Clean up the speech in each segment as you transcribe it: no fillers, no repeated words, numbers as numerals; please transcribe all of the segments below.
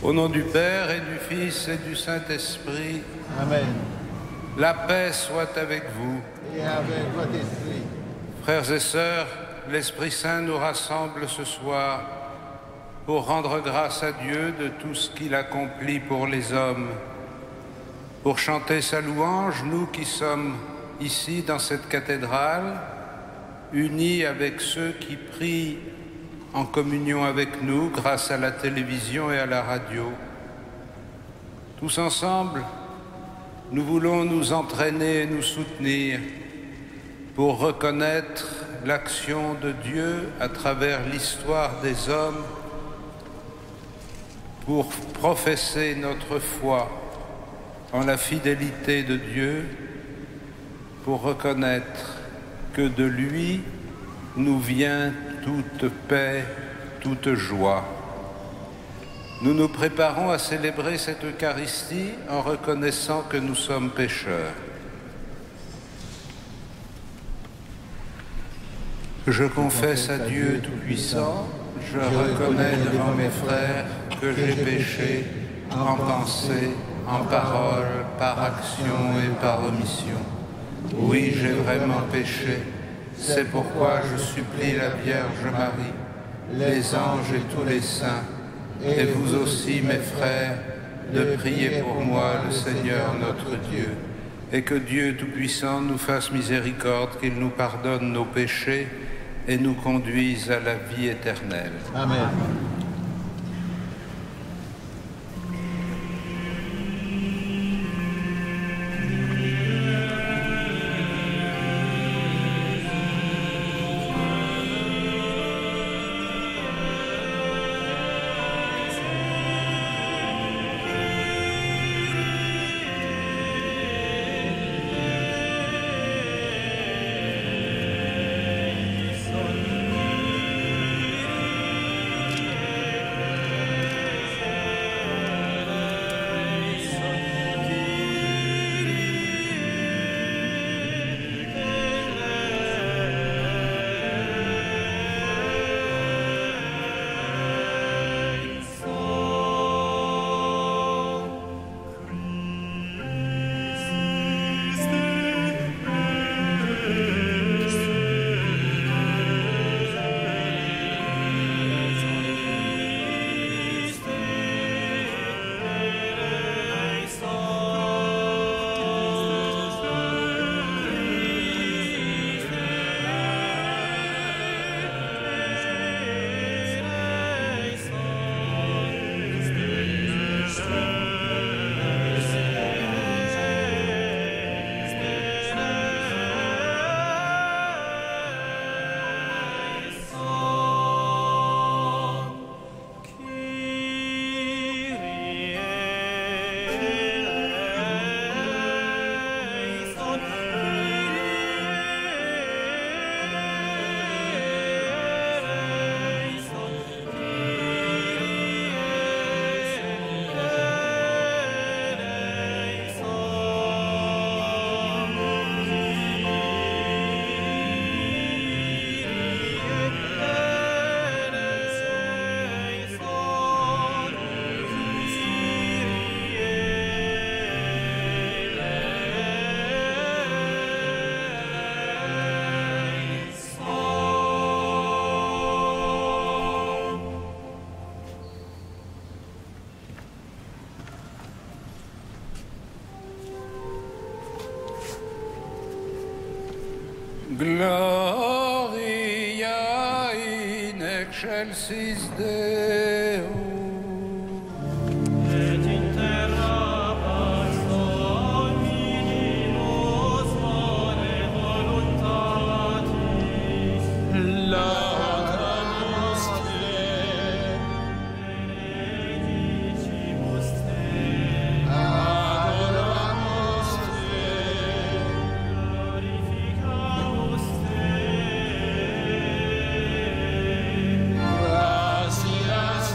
Au nom du Père et du Fils et du Saint-Esprit. Amen. La paix soit avec vous. Et avec votre esprit. Frères et sœurs, l'Esprit Saint nous rassemble ce soir pour rendre grâce à Dieu de tout ce qu'il accomplit pour les hommes. Pour chanter sa louange, nous qui sommes ici dans cette cathédrale, unis avec ceux qui prient en communion avec nous grâce à la télévision et à la radio. Tous ensemble, nous voulons nous entraîner et nous soutenir pour reconnaître l'action de Dieu à travers l'histoire des hommes, pour professer notre foi en la fidélité de Dieu, pour reconnaître que de lui nous vient toute paix, toute joie. Nous nous préparons à célébrer cette Eucharistie en reconnaissant que nous sommes pécheurs. Je confesse à Dieu Tout-Puissant, je reconnais devant mes frères que j'ai péché en pensée, en parole, par action et par omission. Oui, j'ai vraiment péché. C'est pourquoi je supplie la Vierge Marie, les anges et tous les saints, et vous aussi, mes frères, de prier pour moi, le Seigneur notre Dieu, et que Dieu Tout-Puissant nous fasse miséricorde, qu'il nous pardonne nos péchés et nous conduise à la vie éternelle. Amen. Gloria in excelsis Deo. Et in terra pax hominibus bone voluntatis. Laudamus Te. Benedicimus Te. Adoramus Te. Glorificamus Te. Gratias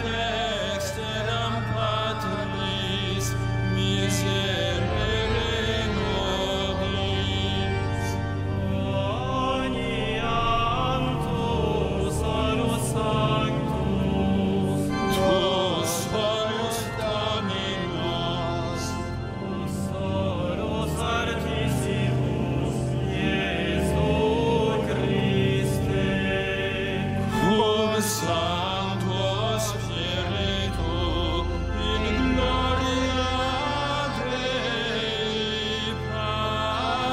dexteram Patris, miserere nobis. Oniam tu salus sanctus, Tu salus Dominus, salus artissimus, Iesu Christe. cum Sancto Spiritu, in gloria Dei Patris.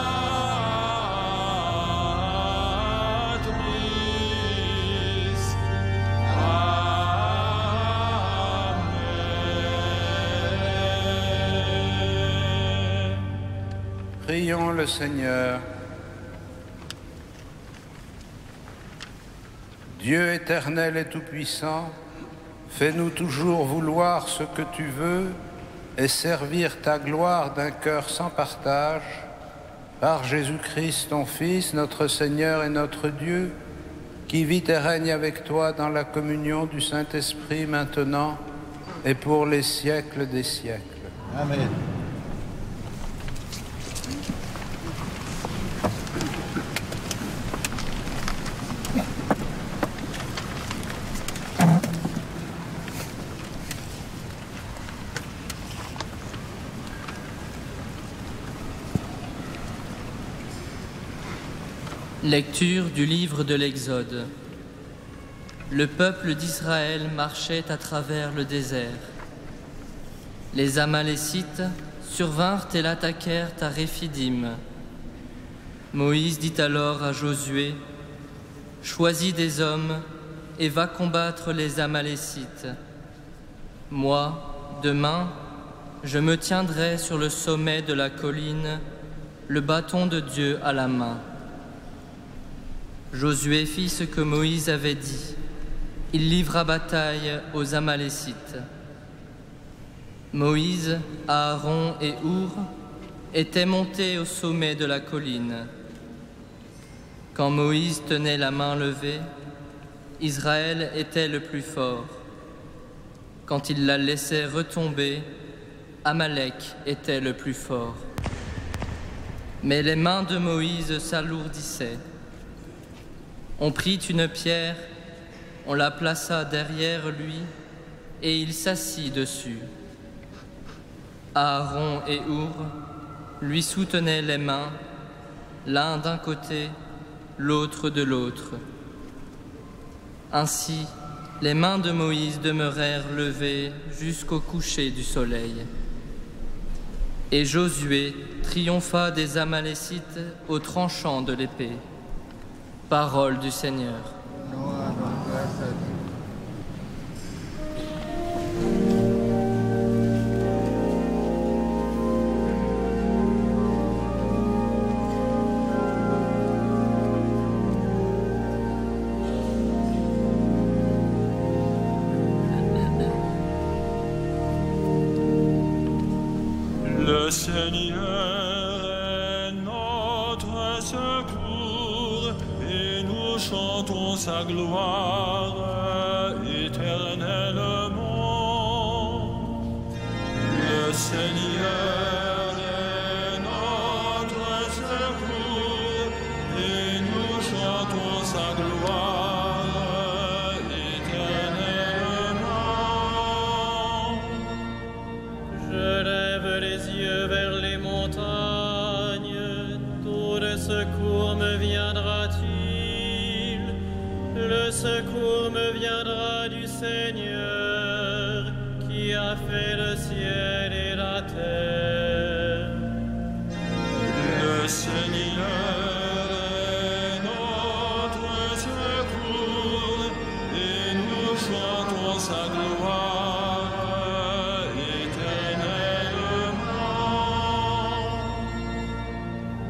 Amen. Prions le Seigneur. Dieu éternel et tout-puissant, fais-nous toujours vouloir ce que tu veux et servir ta gloire d'un cœur sans partage, par Jésus-Christ, ton Fils, notre Seigneur et notre Dieu, qui vit et règne avec toi dans la communion du Saint-Esprit maintenant et pour les siècles des siècles. Amen. Lecture du livre de l'Exode. Le peuple d'Israël marchait à travers le désert. Les Amalécites survinrent et l'attaquèrent à Réphidim. Moïse dit alors à Josué, « Choisis des hommes et va combattre les Amalécites. Moi, demain, je me tiendrai sur le sommet de la colline, le bâton de Dieu à la main. » Josué fit ce que Moïse avait dit. Il livra bataille aux Amalécites. Moïse, Aaron et Our étaient montés au sommet de la colline. Quand Moïse tenait la main levée, Israël était le plus fort. Quand il la laissait retomber, Amalek était le plus fort. Mais les mains de Moïse s'alourdissaient. On prit une pierre, on la plaça derrière lui, et il s'assit dessus. Aaron et Our lui soutenaient les mains, l'un d'un côté, l'autre de l'autre. Ainsi, les mains de Moïse demeurèrent levées jusqu'au coucher du soleil. Et Josué triompha des Amalécites au tranchant de l'épée. Parole du Seigneur. Nous rendons grâce à Dieu. Le Seigneur est notre secours et nous chantons sa gloire éternellement. Le Seigneur est notre secours et nous chantons sa gloire éternellement. Je lève les yeux vers les montagnes, d'où le secours me viendra-t-il? Le secours me viendra du Seigneur, qui a fait le ciel et la terre. Le Seigneur est notre secours et nous chantons sa gloire éternellement.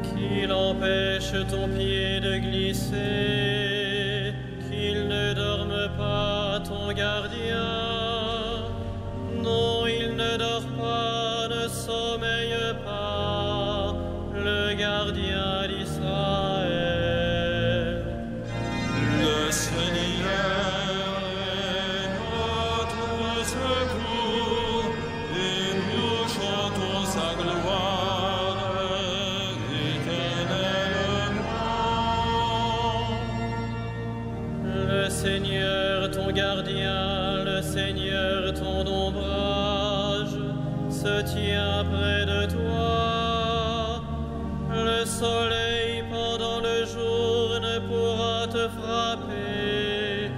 Qu'il empêche ton pied de glisser, qu'il ne dorme pas ton gardien. Non, il ne dort pas, ne sommeille pas, le gardien d'Israël. Le Seigneur est notre de ton ombrage se tient près de toi. Le soleil pendant le jour ne pourra te frapper,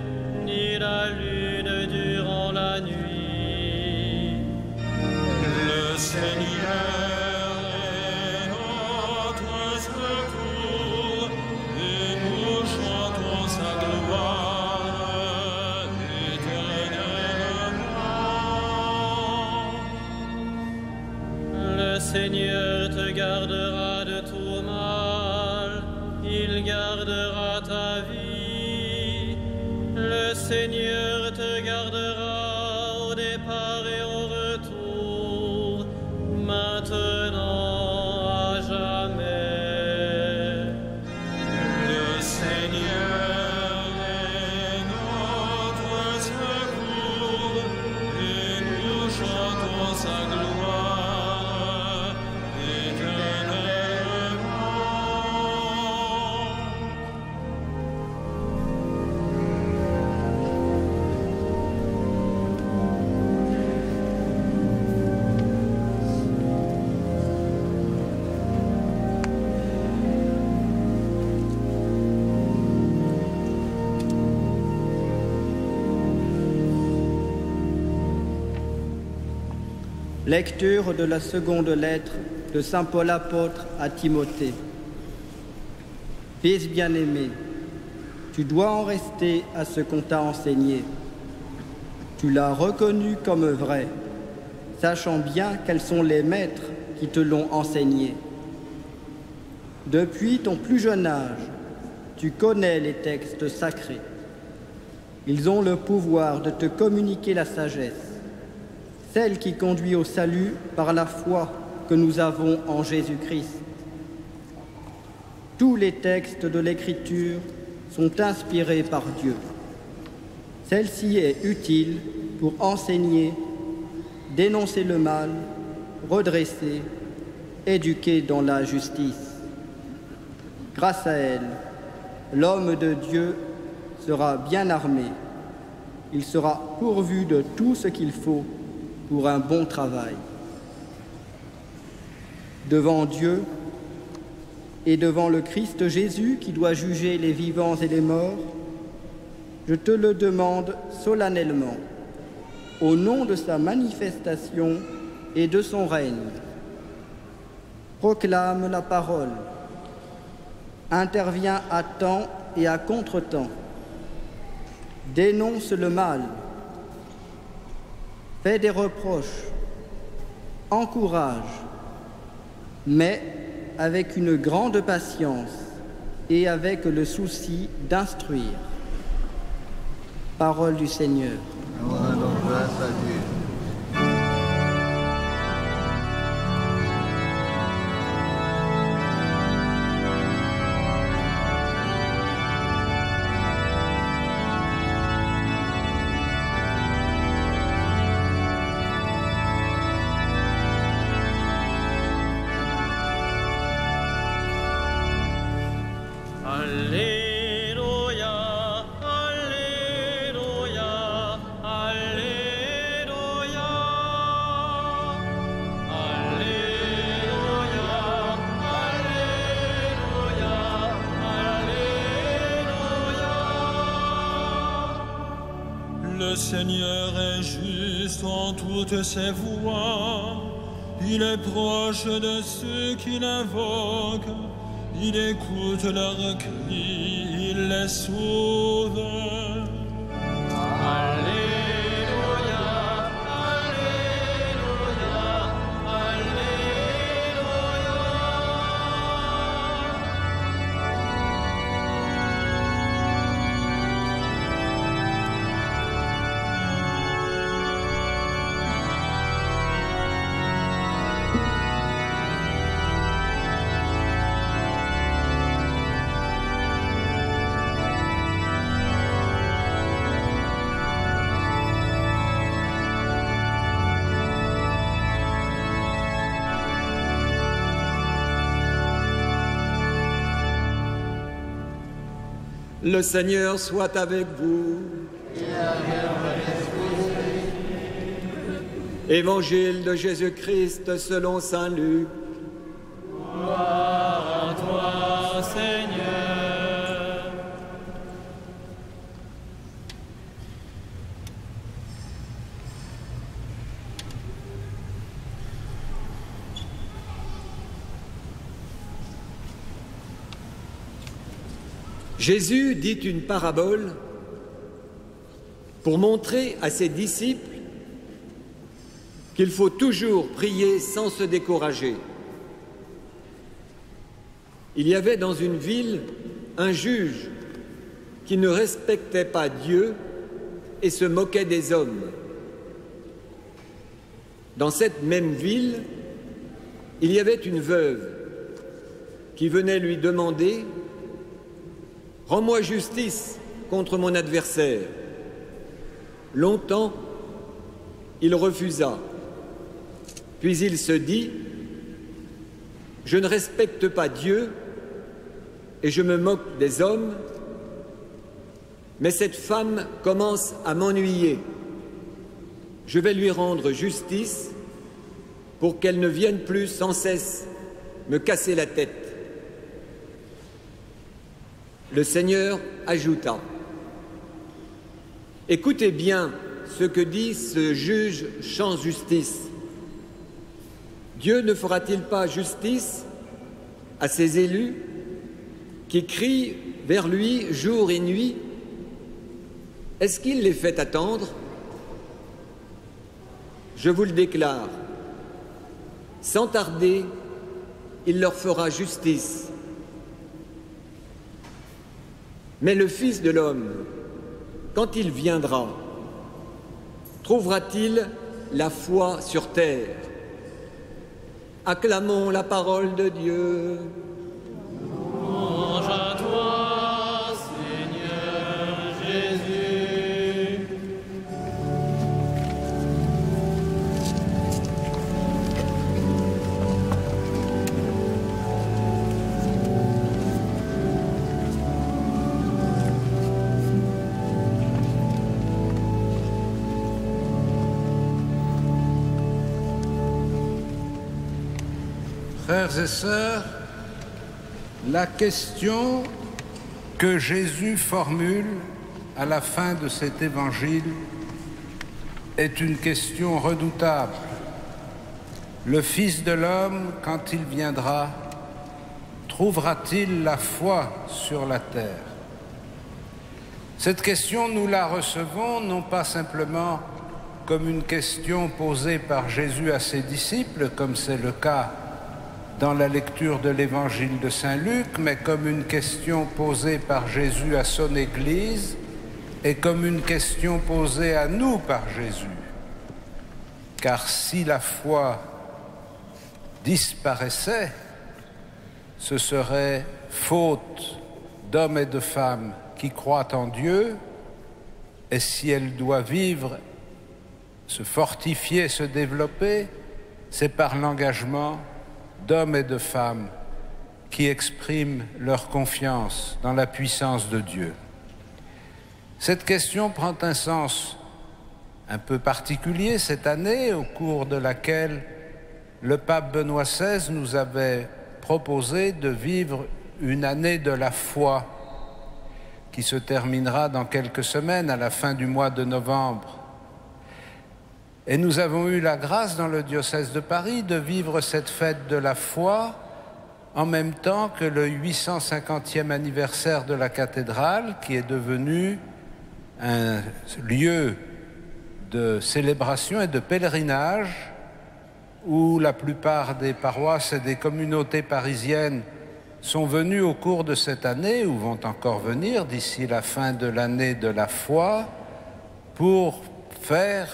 ni la lune durant la nuit. Le Seigneur est notre secours, et nous chantons sa gloire éternellement. Le Seigneur te gardera de tout mal, il gardera ta vie. Le Seigneur te gardera au départ et au retour, maintenant à jamais. Le Seigneur est notre secours, et nous chantons sa gloire éternellement. Lecture de la seconde lettre de saint Paul apôtre à Timothée. Fils bien-aimé, tu dois en rester à ce qu'on t'a enseigné. Tu l'as reconnu comme vrai, sachant bien quels sont les maîtres qui te l'ont enseigné. Depuis ton plus jeune âge, tu connais les textes sacrés. Ils ont le pouvoir de te communiquer la sagesse, celle qui conduit au salut par la foi que nous avons en Jésus-Christ. Tous les textes de l'Écriture sont inspirés par Dieu. Celle-ci est utile pour enseigner, dénoncer le mal, redresser, éduquer dans la justice. Grâce à elle, l'homme de Dieu sera bien armé. Il sera pourvu de tout ce qu'il faut pour un bon travail. Devant Dieu et devant le Christ Jésus qui doit juger les vivants et les morts, je te le demande solennellement, au nom de sa manifestation et de son règne. Proclame la parole, interviens à temps et à contre-temps, dénonce le mal, fais des reproches, encourage, mais avec une grande patience et avec le souci d'instruire. Parole du Seigneur. Nous rendons grâce à Dieu. Alléluia, Alléluia, Alléluia. Alléluia, Alléluia, Alléluia. Le Seigneur est juste en toutes ses voies. Il est proche de ceux qui l'invoquent. Il écoute leurs cris, il les sauve. Alléluia, Alléluia, Alléluia. Le Seigneur soit avec vous. Évangile de Jésus-Christ selon saint Luc. Gloire à toi, Seigneur. Jésus dit une parabole pour montrer à ses disciples qu'il faut toujours prier sans se décourager. Il y avait dans une ville un juge qui ne respectait pas Dieu et se moquait des hommes. Dans cette même ville, il y avait une veuve qui venait lui demander « Rends-moi justice contre mon adversaire ». Longtemps, il refusa. Puis il se dit « Je ne respecte pas Dieu et je me moque des hommes, mais cette femme commence à m'ennuyer. Je vais lui rendre justice pour qu'elle ne vienne plus sans cesse me casser la tête. » Le Seigneur ajouta « Écoutez bien ce que dit ce juge sans justice. Dieu ne fera-t-il pas justice à ses élus qui crient vers lui jour et nuit? Est-ce qu'il les fait attendre? Je vous le déclare, sans tarder, il leur fera justice. Mais le Fils de l'homme, quand il viendra, trouvera-t-il la foi sur terre? Acclamons la parole de Dieu. Louange à toi, Seigneur Jésus. Frères et sœurs, la question que Jésus formule à la fin de cet évangile est une question redoutable. Le Fils de l'homme, quand il viendra, trouvera-t-il la foi sur la terre? Cette question, nous la recevons non pas simplement comme une question posée par Jésus à ses disciples, comme c'est le cas dans la lecture de l'évangile de saint Luc, mais comme une question posée par Jésus à son Église et comme une question posée à nous par Jésus. Car si la foi disparaissait, ce serait faute d'hommes et de femmes qui croient en Dieu, et si elle doit vivre, se fortifier, se développer, c'est par l'engagement d'hommes et de femmes qui expriment leur confiance dans la puissance de Dieu. Cette question prend un sens un peu particulier cette année, au cours de laquelle le pape Benoît XVI nous avait proposé de vivre une année de la foi qui se terminera dans quelques semaines, à la fin du mois de novembre. Et nous avons eu la grâce dans le diocèse de Paris de vivre cette fête de la foi en même temps que le 850e anniversaire de la cathédrale, qui est devenu un lieu de célébration et de pèlerinage où la plupart des paroisses et des communautés parisiennes sont venues au cours de cette année, ou vont encore venir d'ici la fin de l'année de la foi, pour faire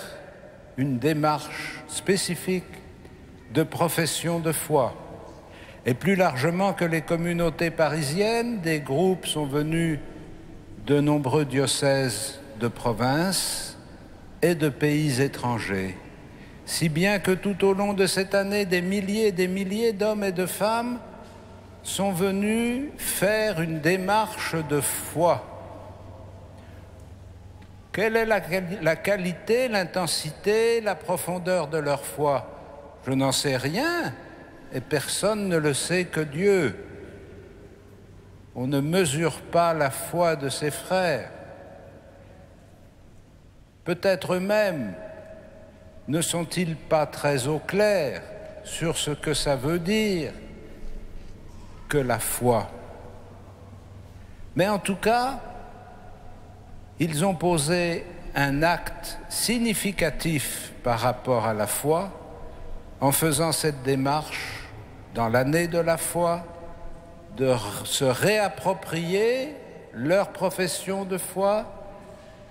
une démarche spécifique de profession de foi. Et plus largement que les communautés parisiennes, des groupes sont venus de nombreux diocèses de province et de pays étrangers. Si bien que tout au long de cette année, des milliers d'hommes et de femmes sont venus faire une démarche de foi. Quelle est la qualité, l'intensité, la profondeur de leur foi? Je n'en sais rien, et personne ne le sait que Dieu. On ne mesure pas la foi de ses frères. Peut-être eux-mêmes ne sont-ils pas très au clair sur ce que ça veut dire que la foi. Mais en tout cas, ils ont posé un acte significatif par rapport à la foi en faisant cette démarche dans l'année de la foi, de se réapproprier leur profession de foi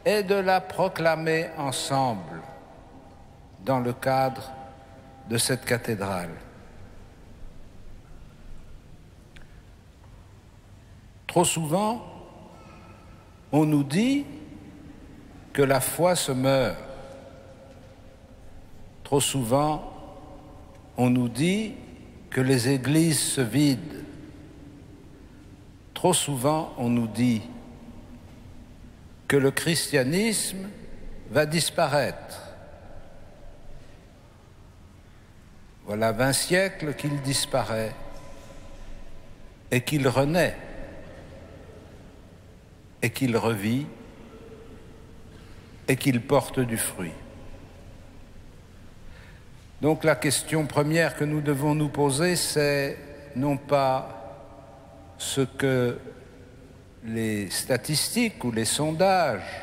et de la proclamer ensemble dans le cadre de cette cathédrale. Trop souvent, on nous dit que la foi se meurt. Trop souvent, on nous dit que les églises se vident. Trop souvent, on nous dit que le christianisme va disparaître. Voilà 20 siècles qu'il disparaît et qu'il renaît et qu'il revit et qu'il porte du fruit. Donc la question première que nous devons nous poser, c'est non pas ce que les statistiques ou les sondages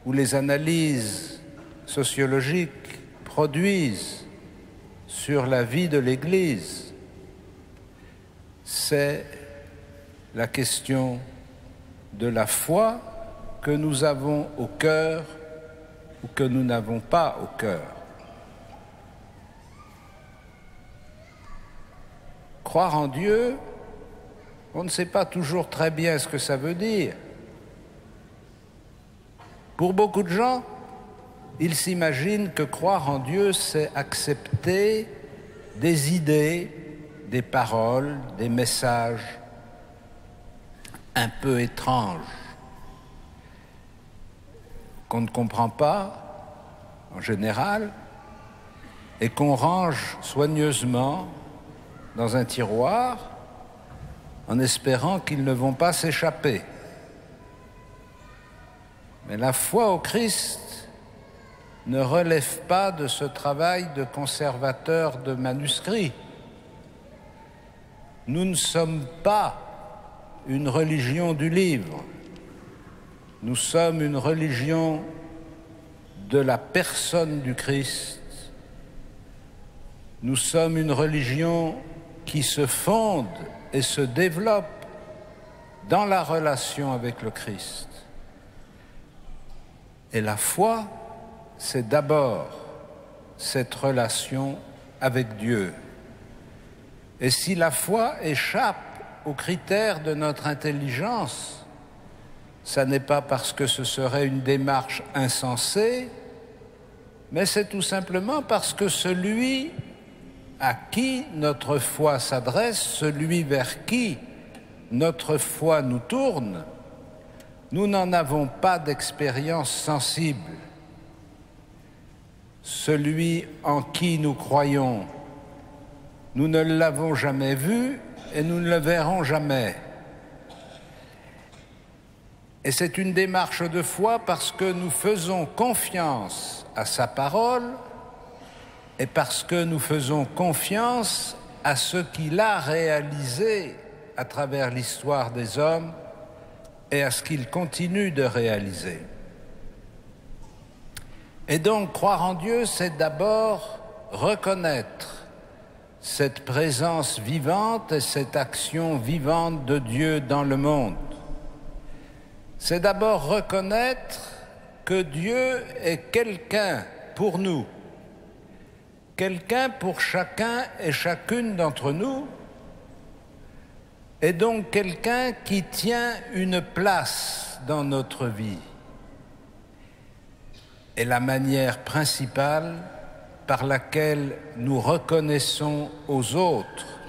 ou les analyses sociologiques produisent sur la vie de l'Église, c'est la question de la foi que nous avons au cœur ou que nous n'avons pas au cœur. Croire en Dieu, on ne sait pas toujours très bien ce que ça veut dire. Pour beaucoup de gens, ils s'imaginent que croire en Dieu, c'est accepter des idées, des paroles, des messages un peu étranges, qu'on ne comprend pas en général et qu'on range soigneusement dans un tiroir en espérant qu'ils ne vont pas s'échapper. Mais la foi au Christ ne relève pas de ce travail de conservateur de manuscrits. Nous ne sommes pas une religion du livre. Nous sommes une religion de la personne du Christ. Nous sommes une religion qui se fonde et se développe dans la relation avec le Christ. Et la foi, c'est d'abord cette relation avec Dieu. Et si la foi échappe aux critères de notre intelligence, ça n'est pas parce que ce serait une démarche insensée, mais c'est tout simplement parce que celui à qui notre foi s'adresse, celui vers qui notre foi nous tourne, nous n'en avons pas d'expérience sensible. Celui en qui nous croyons, nous ne l'avons jamais vu et nous ne le verrons jamais. Et c'est une démarche de foi parce que nous faisons confiance à sa parole et parce que nous faisons confiance à ce qu'il a réalisé à travers l'histoire des hommes et à ce qu'il continue de réaliser. Et donc, croire en Dieu, c'est d'abord reconnaître cette présence vivante et cette action vivante de Dieu dans le monde. C'est d'abord reconnaître que Dieu est quelqu'un pour nous, quelqu'un pour chacun et chacune d'entre nous, et donc quelqu'un qui tient une place dans notre vie. Et la manière principale par laquelle nous reconnaissons aux autres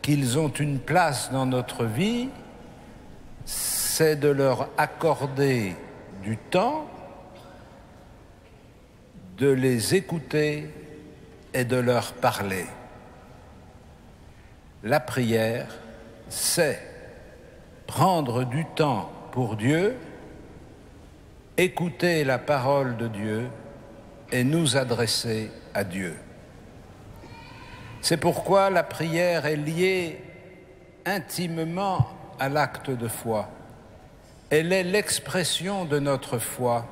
qu'ils ont une place dans notre vie, c'est de leur accorder du temps de les écouter et de leur parler. La prière, c'est prendre du temps pour Dieu, écouter la parole de Dieu et nous adresser à Dieu. C'est pourquoi la prière est liée intimement à l'acte de foi. Elle est l'expression de notre foi,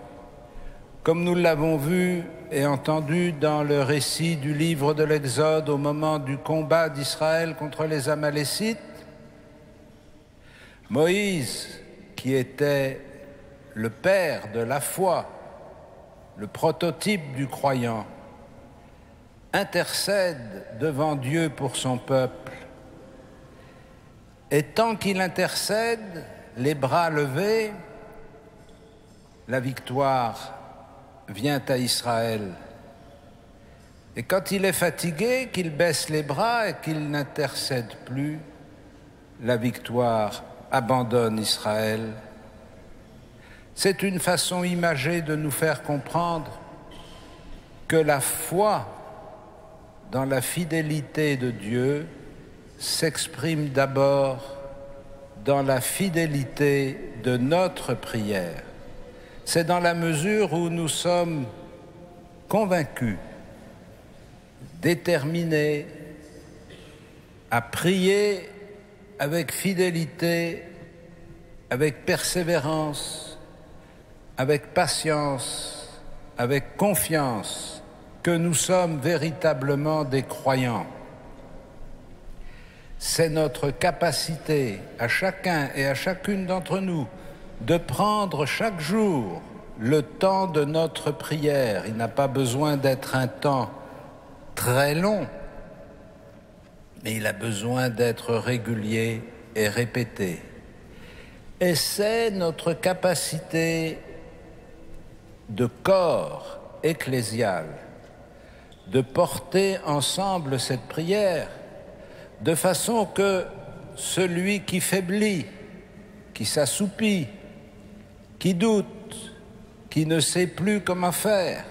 comme nous l'avons vu et entendu dans le récit du livre de l'Exode au moment du combat d'Israël contre les Amalécites. Moïse, qui était le père de la foi, le prototype du croyant, intercède devant Dieu pour son peuple. Et tant qu'il intercède, les bras levés, la victoire vient à Israël. Et quand il est fatigué, qu'il baisse les bras et qu'il n'intercède plus, la victoire abandonne Israël. C'est une façon imagée de nous faire comprendre que la foi dans la fidélité de Dieu s'exprime d'abord dans la fidélité de notre prière. C'est dans la mesure où nous sommes convaincus, déterminés à prier avec fidélité, avec persévérance, avec patience, avec confiance, que nous sommes véritablement des croyants. C'est notre capacité à chacun et à chacune d'entre nous de prendre chaque jour le temps de notre prière. Il n'a pas besoin d'être un temps très long, mais il a besoin d'être régulier et répété. Et c'est notre capacité de corps ecclésial de porter ensemble cette prière de façon que celui qui faiblit, qui s'assoupit, qui doute, qui ne sait plus comment faire,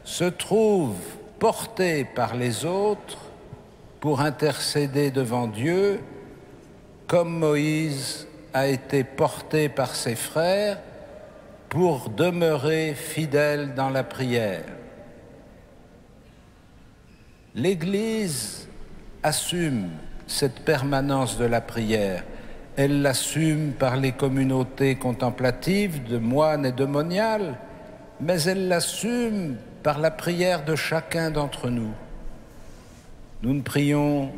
se trouve porté par les autres pour intercéder devant Dieu, comme Moïse a été porté par ses frères pour demeurer fidèle dans la prière. L'Église assume cette permanence de la prière. Elle l'assume par les communautés contemplatives de moines et de moniales, mais elle l'assume par la prière de chacun d'entre nous. Nous ne prions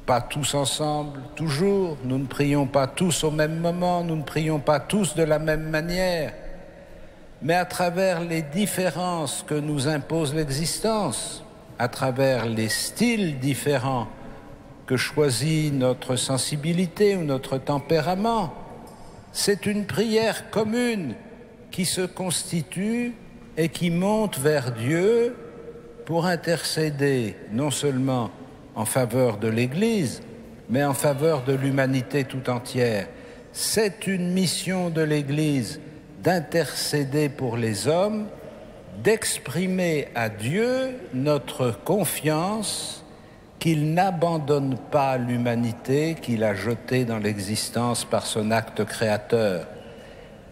pas tous ensemble, toujours, nous ne prions pas tous au même moment, nous ne prions pas tous de la même manière, mais à travers les différences que nous impose l'existence, à travers les styles différents que choisit notre sensibilité ou notre tempérament, c'est une prière commune qui se constitue et qui monte vers Dieu pour intercéder non seulement en faveur de l'Église, mais en faveur de l'humanité tout entière. C'est une mission de l'Église d'intercéder pour les hommes, d'exprimer à Dieu notre confiance qu'il n'abandonne pas l'humanité qu'il a jetée dans l'existence par son acte créateur.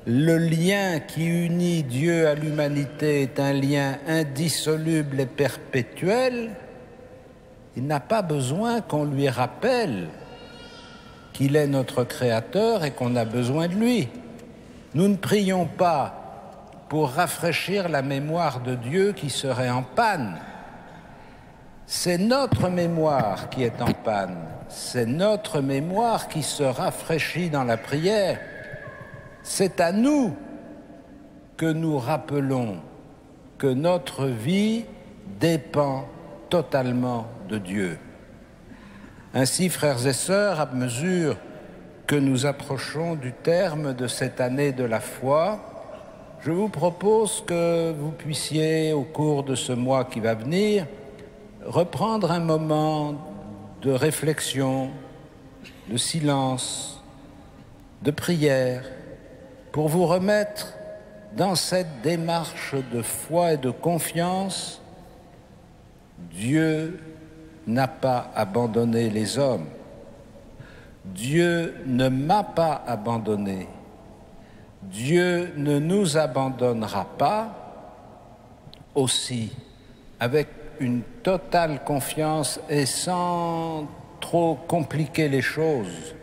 Le lien qui unit Dieu à l'humanité est un lien indissoluble et perpétuel. Il n'a pas besoin qu'on lui rappelle qu'il est notre créateur et qu'on a besoin de lui. Nous ne prions pas pour rafraîchir la mémoire de Dieu qui serait en panne. C'est notre mémoire qui est en panne. C'est notre mémoire qui se rafraîchit dans la prière. C'est à nous que nous rappelons que notre vie dépend totalement de Dieu. Ainsi, frères et sœurs, à mesure que nous approchons du terme de cette année de la foi, je vous propose que vous puissiez, au cours de ce mois qui va venir, reprendre un moment de réflexion, de silence, de prière, pour vous remettre dans cette démarche de foi et de confiance, Dieu n'a pas abandonné les hommes. Dieu ne m'a pas abandonné. Dieu ne nous abandonnera pas. Aussi, avec une totale confiance et sans trop compliquer les choses,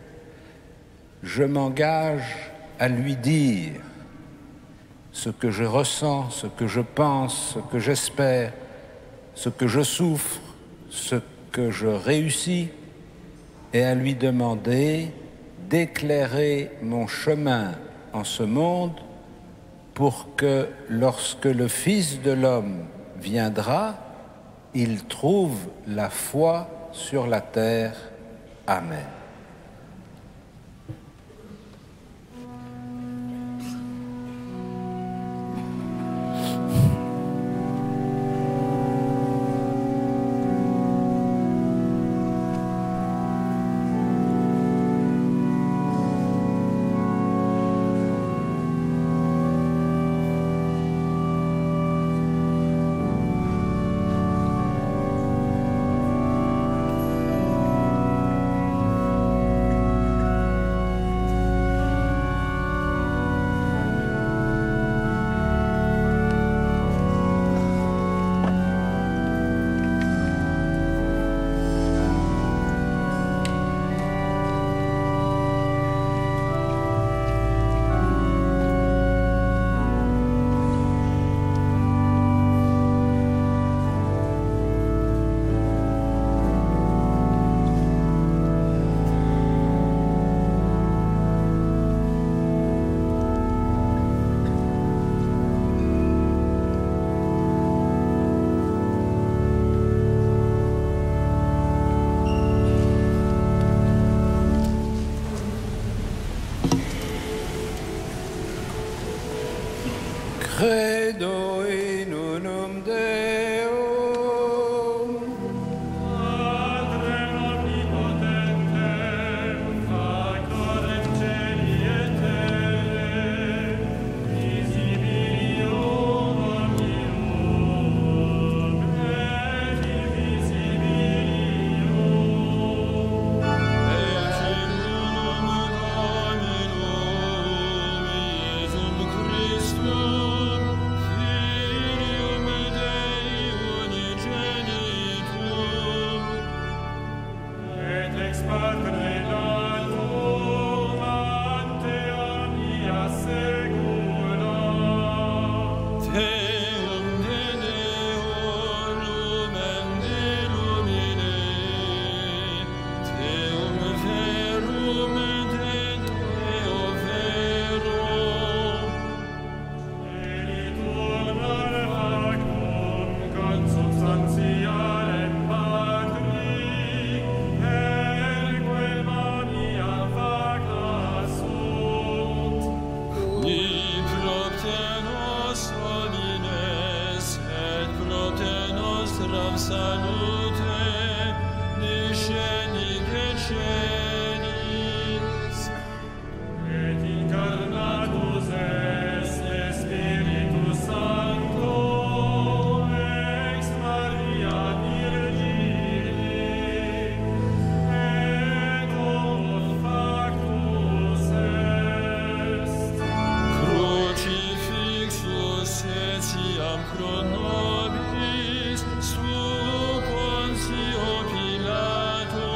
je m'engage à lui dire ce que je ressens, ce que je pense, ce que j'espère, ce que je souffre, ce que je réussis, et à lui demander d'éclairer mon chemin en ce monde pour que, lorsque le Fils de l'homme viendra, il trouve la foi sur la terre. Amen. Credo in unum Deum, Padre omnipotente, factorem celi et terrae, visibilium omnium et invisibilium. Et unum Dominum, Iesum Christum, Filium Dei unigenitum, Et ex Patre natum ante omnia secula. Deum de Deo lumen de lumine, Deum verum de Deo verum, Elitur factum consubstantialem Patri, erque mania facta sunt. ni propter nos homines et propter nostram salute, disceni decenis. Et incarnatus est Spiritus Sancto ex Maria Virgini, et omul factus est. Crucifixus etiam pro nobis sub Pontio Pilato,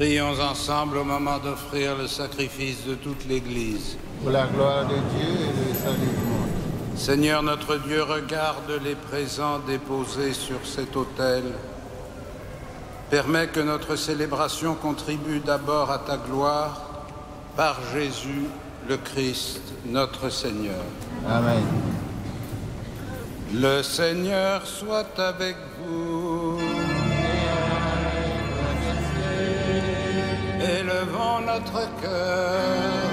Prions ensemble au moment d'offrir le sacrifice de toute l'Église. Pour la gloire de Dieu et le salut du monde. Seigneur notre Dieu, regarde les présents déposés sur cet autel. Permets que notre célébration contribue d'abord à ta gloire, par Jésus le Christ, notre Seigneur. Amen. Le Seigneur soit avec vous. Élevons notre cœur.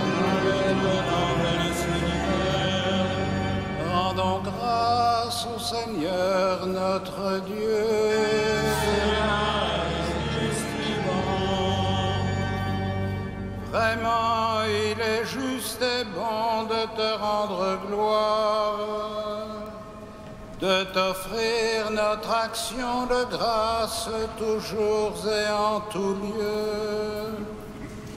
Rendons grâce grâce au Seigneur notre Dieu. Vraiment, il est juste et bon de te rendre gloire, de t'offrir notre action de grâce toujours et en tout lieu.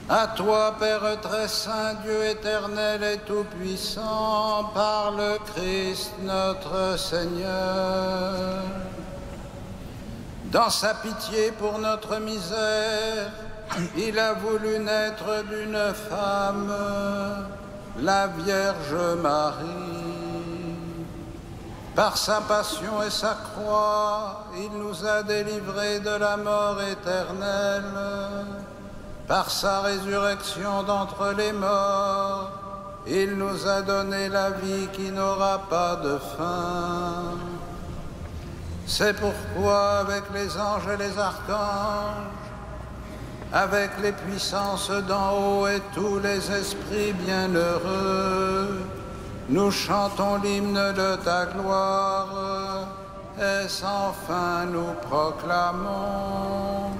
À toi, Père très saint, Dieu éternel et tout-puissant, par le Christ notre Seigneur. Dans sa pitié pour notre misère, il a voulu naître d'une femme, la Vierge Marie. Par sa passion et sa croix, il nous a délivrés de la mort éternelle. Par sa résurrection d'entre les morts, il nous a donné la vie qui n'aura pas de fin. C'est pourquoi, avec les anges et les archanges, avec les puissances d'en haut et tous les esprits bienheureux, nous chantons l'hymne de ta gloire, et sans fin nous proclamons.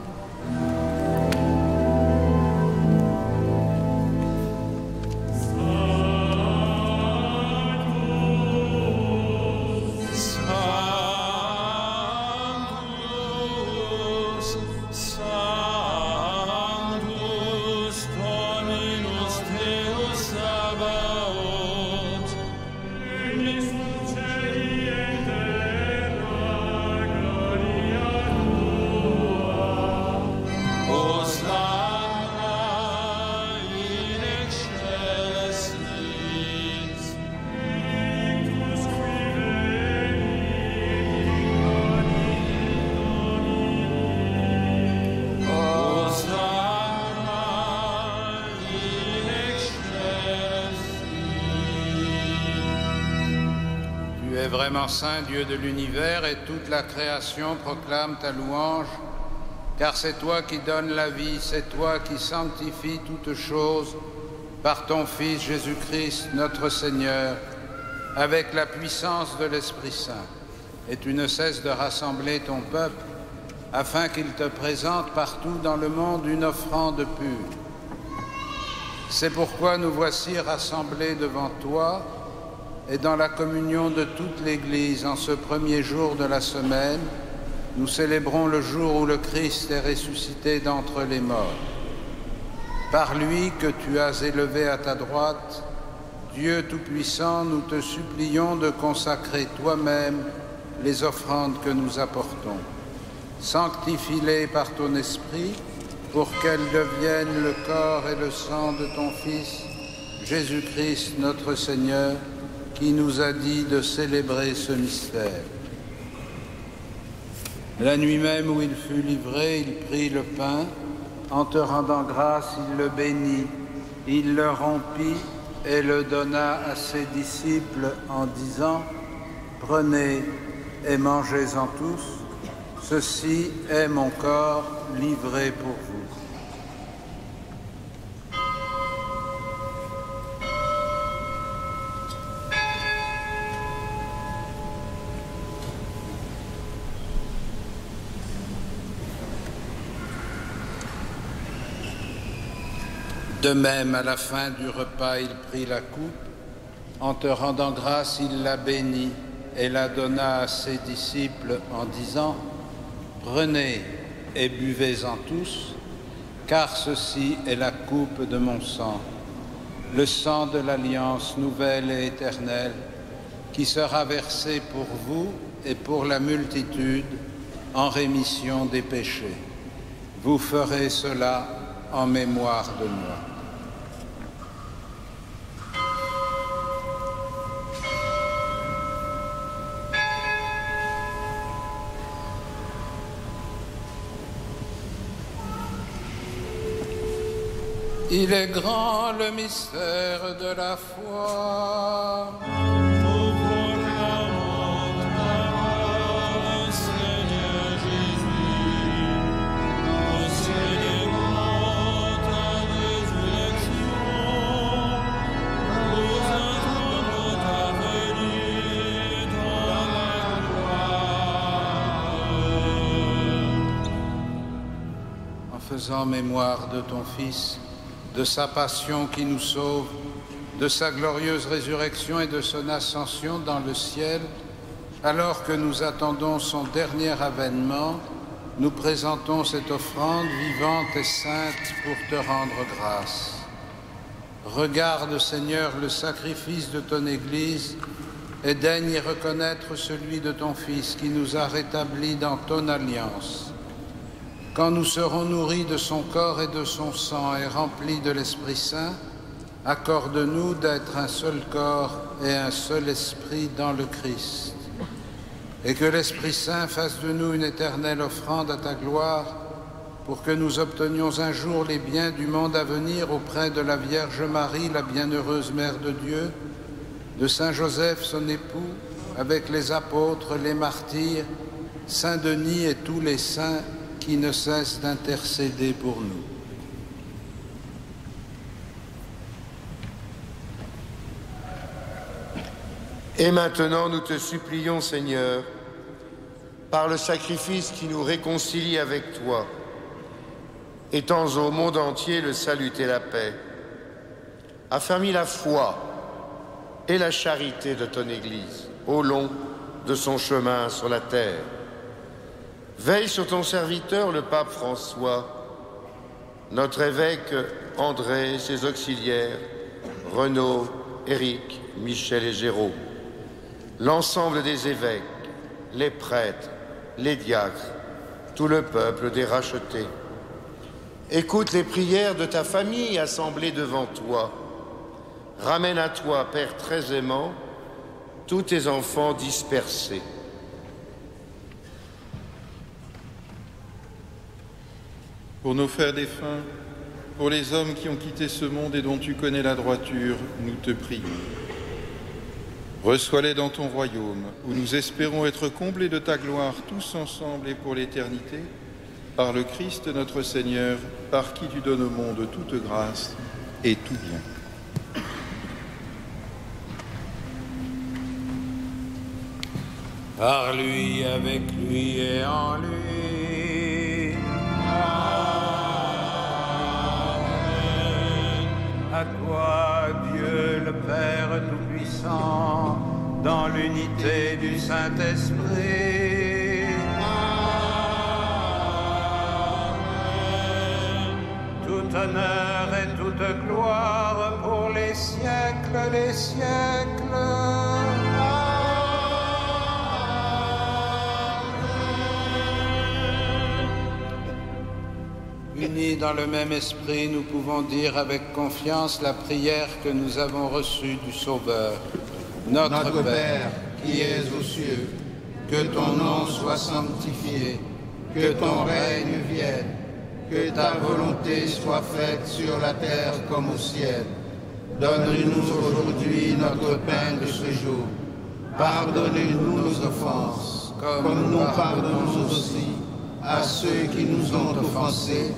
Vraiment saint, Dieu de l'univers, et toute la création proclame ta louange, car c'est toi qui donnes la vie, c'est toi qui sanctifies toutes choses par ton Fils Jésus-Christ, notre Seigneur, avec la puissance de l'Esprit Saint. Et tu ne cesses de rassembler ton peuple, afin qu'il te présente partout dans le monde une offrande pure. C'est pourquoi nous voici rassemblés devant toi, et dans la communion de toute l'Église, en ce premier jour de la semaine, nous célébrons le jour où le Christ est ressuscité d'entre les morts. Par lui que tu as élevé à ta droite, Dieu Tout-Puissant, nous te supplions de consacrer toi-même les offrandes que nous apportons. Sanctifie-les par ton Esprit, pour qu'elles deviennent le corps et le sang de ton Fils, Jésus-Christ notre Seigneur, qui nous a dit de célébrer ce mystère. La nuit même où il fut livré, il prit le pain. En te rendant grâce, il le bénit. Il le rompit et le donna à ses disciples en disant : « Prenez et mangez-en tous. Ceci est mon corps livré pour vous. » De même, à la fin du repas, il prit la coupe. En te rendant grâce, il la bénit et la donna à ses disciples en disant : « Prenez et buvez-en tous, car ceci est la coupe de mon sang, le sang de l'alliance nouvelle et éternelle, qui sera versé pour vous et pour la multitude en rémission des péchés. Vous ferez cela en mémoire de moi. » Il est grand le mystère de la foi. Nous proclamons ta mort, Seigneur Jésus. Nous célébrons ta résurrection. Nous attendons ta venue dans la faisant mémoire de ton Fils, de sa passion qui nous sauve, de sa glorieuse résurrection et de son ascension dans le ciel, alors que nous attendons son dernier avènement, nous présentons cette offrande vivante et sainte pour te rendre grâce. Regarde, Seigneur, le sacrifice de ton Église et daigne y reconnaître celui de ton Fils qui nous a rétablis dans ton alliance. Quand nous serons nourris de son corps et de son sang et remplis de l'Esprit Saint, accorde-nous d'être un seul corps et un seul esprit dans le Christ. Et que l'Esprit Saint fasse de nous une éternelle offrande à ta gloire, pour que nous obtenions un jour les biens du monde à venir auprès de la Vierge Marie, la bienheureuse Mère de Dieu, de Saint Joseph, son époux, avec les apôtres, les martyrs, Saint Denis et tous les saints qui ne cessent d'intercéder pour nous. Et maintenant, nous te supplions, Seigneur, par le sacrifice qui nous réconcilie avec toi, étends au monde entier le salut et la paix. Affermis la foi et la charité de ton Église au long de son chemin sur la terre. Veille sur ton serviteur, le pape François, notre évêque André, ses auxiliaires, Renaud, Éric, Michel et Géraud, l'ensemble des évêques, les prêtres, les diacres, tout le peuple des rachetés. Écoute les prières de ta famille assemblée devant toi. Ramène à toi, Père très aimant, tous tes enfants dispersés. Pour nos frères défunts, pour les hommes qui ont quitté ce monde et dont tu connais la droiture, nous te prions. Reçois-les dans ton royaume, où nous espérons être comblés de ta gloire tous ensemble et pour l'éternité, par le Christ notre Seigneur, par qui tu donnes au monde toute grâce et tout bien. Par lui, avec lui et en lui. Amen. À toi, Dieu le Père Tout-Puissant, dans l'unité du Saint-Esprit. Amen. Tout honneur et toute gloire pour les siècles des siècles. Unis dans le même esprit, nous pouvons dire avec confiance la prière que nous avons reçue du Sauveur. Notre Père, qui es aux cieux, que ton nom soit sanctifié, que ton règne vienne, que ta volonté soit faite sur la terre comme au ciel. Donne-nous aujourd'hui notre pain de ce jour. Pardonnez-nous nos offenses, comme nous pardonnons aussi à ceux qui nous ont offensés.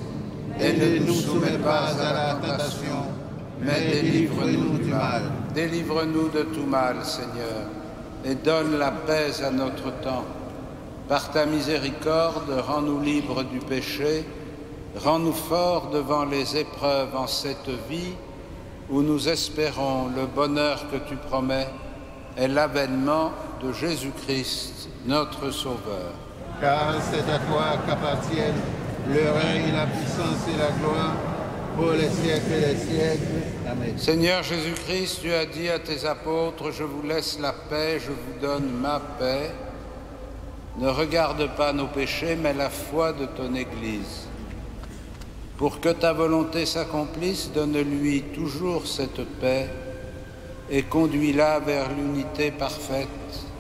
Et ne nous soumets pas à la tentation, mais délivre-nous du mal. Délivre-nous de tout mal, Seigneur, et donne la paix à notre temps. Par ta miséricorde, rends-nous libres du péché, rends-nous forts devant les épreuves en cette vie, où nous espérons le bonheur que tu promets et l'avènement de Jésus-Christ, notre Sauveur. Car c'est à toi qu'appartiennent le règne, la puissance et la gloire pour les siècles des siècles. Amen. Seigneur Jésus-Christ, tu as dit à tes apôtres, je vous laisse la paix, je vous donne ma paix. Ne regarde pas nos péchés, mais la foi de ton Église. Pour que ta volonté s'accomplisse, donne-lui toujours cette paix et conduis-la vers l'unité parfaite,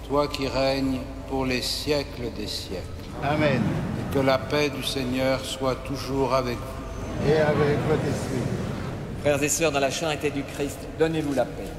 toi qui règnes pour les siècles des siècles. Amen. Que la paix du Seigneur soit toujours avec vous. Et avec votre esprit. Frères et sœurs, dans la charité du Christ, donnez-vous la paix.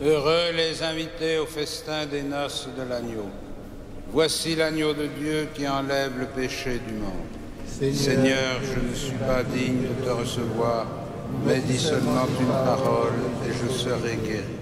Heureux les invités au festin des noces de l'agneau. Voici l'agneau de Dieu qui enlève le péché du monde. Seigneur, je ne suis pas digne de te recevoir, mais dis seulement une parole et je serai guéri.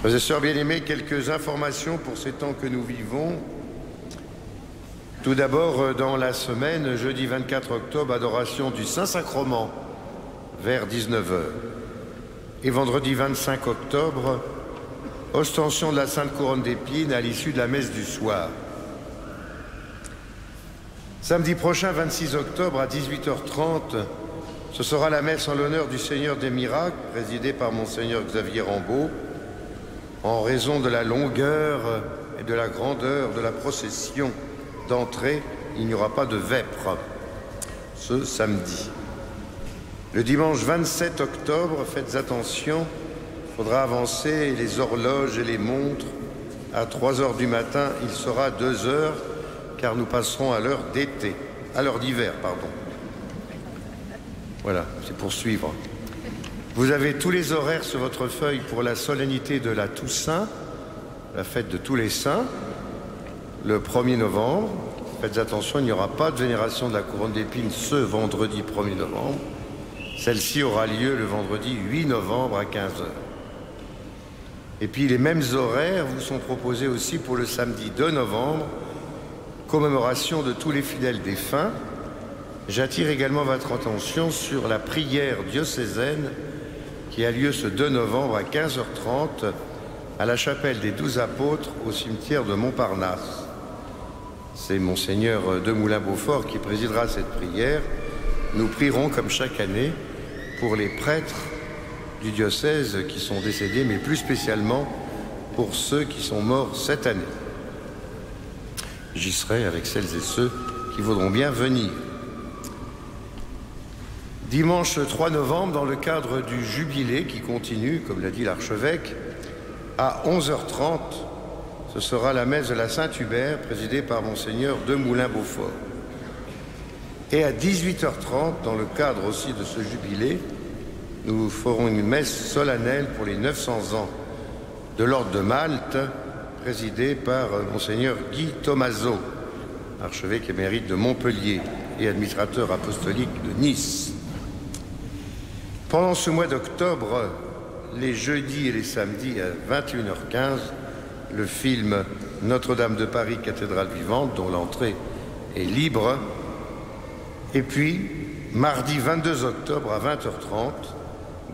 Frères et sœurs bien-aimés, quelques informations pour ces temps que nous vivons. Tout d'abord, dans la semaine, jeudi 24 octobre, adoration du Saint-Sacrement vers 19h. Et vendredi 25 octobre, ostension de la Sainte Couronne d'Épines à l'issue de la messe du soir. Samedi prochain, 26 octobre, à 18h30, ce sera la messe en l'honneur du Seigneur des Miracles, présidée par Monseigneur Xavier Rambaud. En raison de la longueur et de la grandeur de la procession d'entrée, il n'y aura pas de vêpres ce samedi. Le dimanche 27 octobre, faites attention, il faudra avancer les horloges et les montres. À 3h du matin, il sera 2h, car nous passerons à l'heure d'été, à l'heure d'hiver, pardon. Voilà, c'est pour suivre. Vous avez tous les horaires sur votre feuille pour la solennité de la Toussaint, la fête de tous les saints, le 1er novembre. Faites attention, il n'y aura pas de vénération de la couronne d'épines ce vendredi 1er novembre. Celle-ci aura lieu le vendredi 8 novembre à 15h. Et puis les mêmes horaires vous sont proposés aussi pour le samedi 2 novembre, commémoration de tous les fidèles défunts. J'attire également votre attention sur la prière diocésaine qui a lieu ce 2 novembre à 15h30 à la chapelle des 12 apôtres au cimetière de Montparnasse. C'est Monseigneur Demoulin-Beaufort qui présidera cette prière. Nous prierons comme chaque année pour les prêtres du diocèse qui sont décédés, mais plus spécialement pour ceux qui sont morts cette année. J'y serai avec celles et ceux qui voudront bien venir. Dimanche 3 novembre, dans le cadre du jubilé qui continue, comme l'a dit l'archevêque, à 11h30, ce sera la messe de la Saint-Hubert, présidée par Monseigneur Demoulin-Beaufort. Et à 18h30, dans le cadre aussi de ce jubilé, nous ferons une messe solennelle pour les 900 ans de l'ordre de Malte, présidée par Monseigneur Guy Tomaso, archevêque émérite de Montpellier et administrateur apostolique de Nice. Pendant ce mois d'octobre, les jeudis et les samedis à 21h15, le film Notre-Dame de Paris, cathédrale vivante, dont l'entrée est libre. Et puis, mardi 22 octobre à 20h30,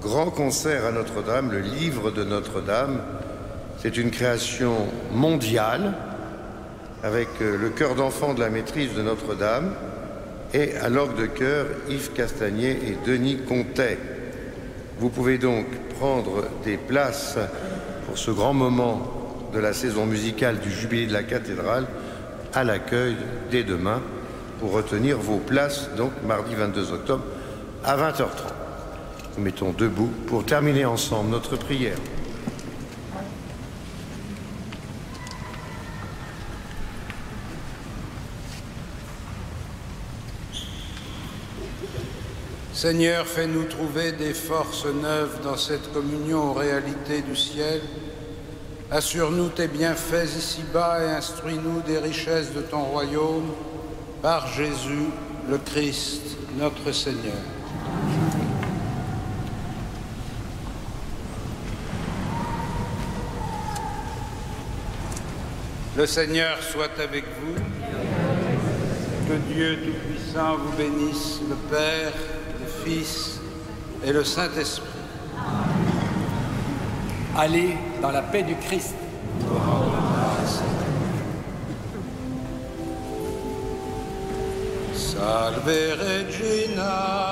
grand concert à Notre-Dame, le livre de Notre-Dame. C'est une création mondiale avec le chœur d'enfants de la maîtrise de Notre-Dame et à l'orgue de chœur Yves Castagnet et Denis Contet. Vous pouvez donc prendre des places pour ce grand moment de la saison musicale du Jubilé de la cathédrale à l'accueil dès demain pour retenir vos places, donc mardi 22 octobre à 20h30. Nous mettons debout pour terminer ensemble notre prière. Seigneur, fais-nous trouver des forces neuves dans cette communion aux réalités du ciel. Assure-nous tes bienfaits ici-bas et instruis-nous des richesses de ton royaume, par Jésus, le Christ, notre Seigneur. Le Seigneur soit avec vous. Que Dieu Tout-Puissant vous bénisse, le Père, le Fils et le Saint-Esprit. Allez dans la paix du Christ. Salve Regina.